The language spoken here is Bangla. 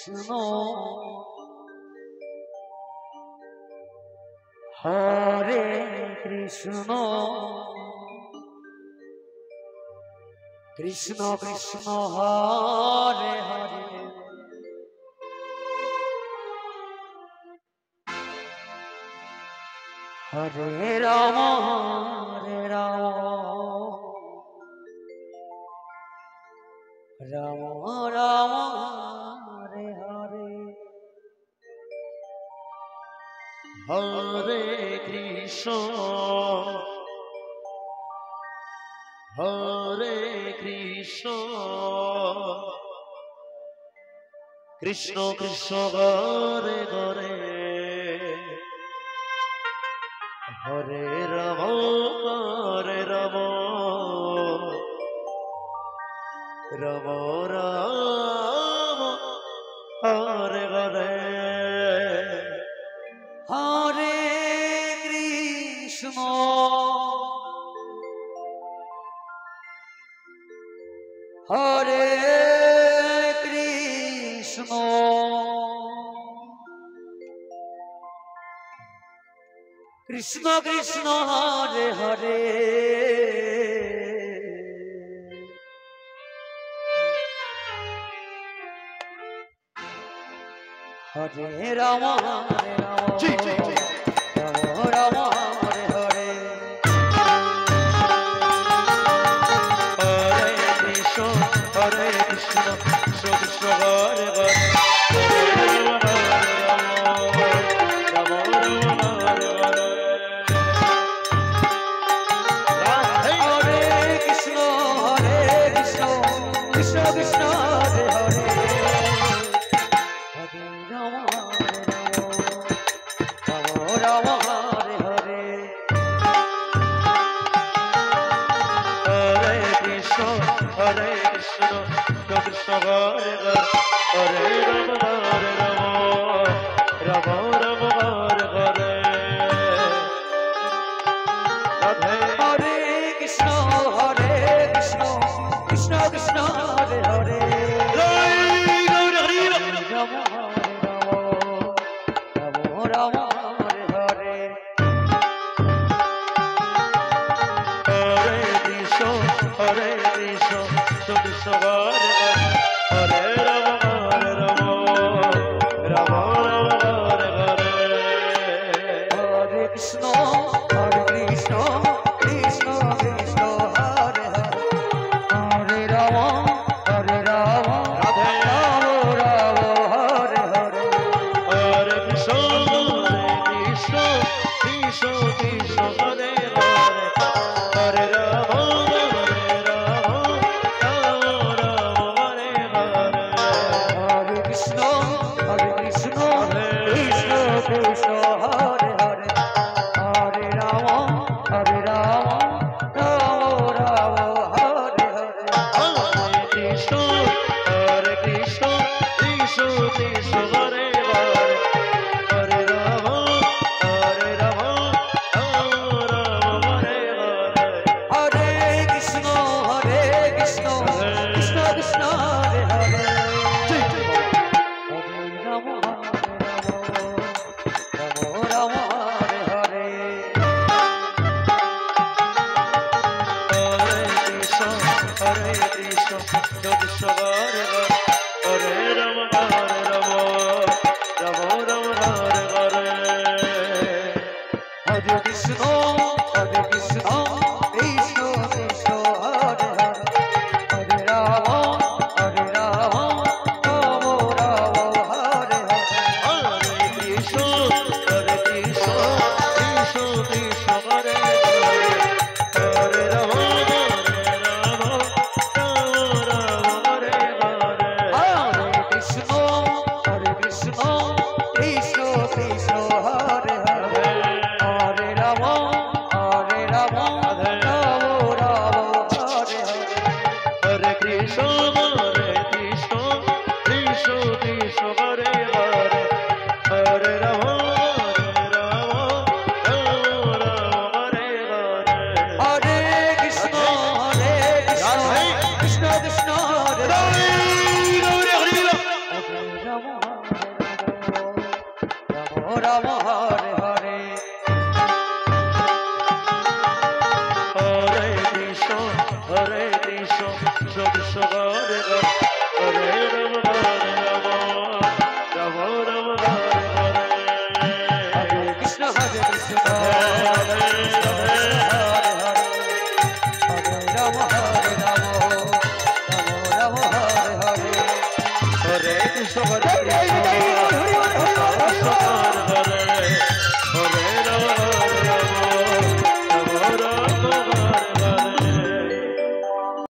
Krishna Hare Krishna Krishna Krishna Hare Hare Hare Ram Ram Ram Hare Hare Hare Krishna Hare Krishna Krishna Krishna Hare Hare Hare Ram Hare Ram Ram Ram Hare Hare Hare Krishna Hare Krishna Krishna Krishna Hare Hare Hare Ram Hare Ram Ram Ram Hare Hare Hare Krishna Hare Krishna Krishna Krishna Hare Hare Hare Krishna, Krishna Hare Hare, Hare Rama, Rama Rama Hare Hare. Hare Krishna, Krishna Krishna Hare Hare. Hare Rama, Hare Rama. Ram Hare Hare Hare Krishna Krishna Krishna Hare Hare Hare Ram Ram Ram Hare Hare Hare Krishna Hare Ram Hare Ram Ram Ram Hare Hare Hare Krishna Hare Krishna